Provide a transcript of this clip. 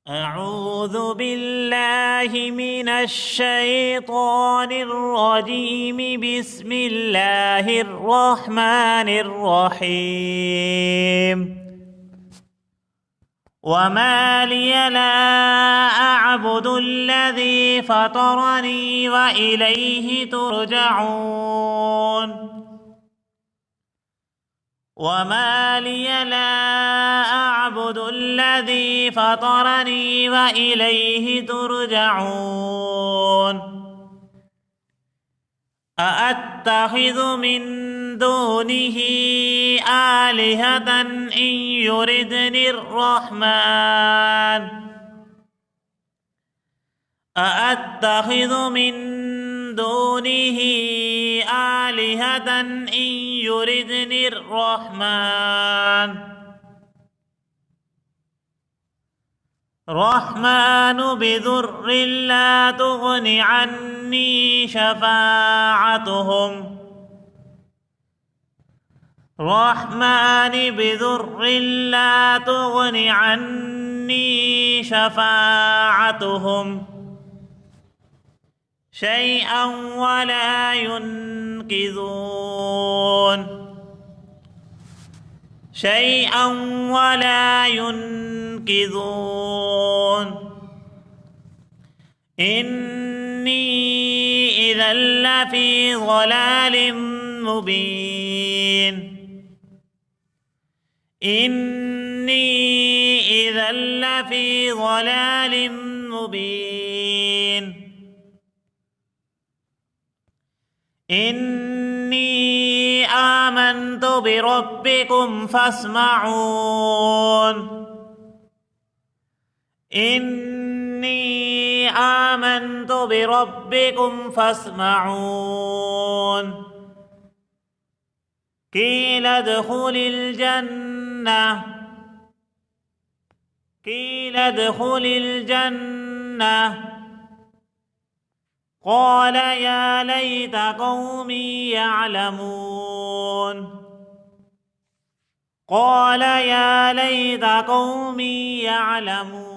أعوذ بالله من الشيطان الرجيم. بسم الله الرحمن الرحيم. وما لي لا أعبد الذي فطرني وإليه ترجعون. وما لي لا أعبد الذي فطرني وإليه ترجعون. أأتخذ من دونه آلهة إن يردني الرحمن أأتخذ من دونه آلهة إن يردني الرحمن بضر لا تغن عني شفاعتهم بضر لا تغن عني شفاعتهم شيئا ولا ينقذون. إني إذا لفي ضلال مبين. إني آمنت بربكم فاسمعون. قيل ادخل الجنة قال يا ليت قومي يعلمون.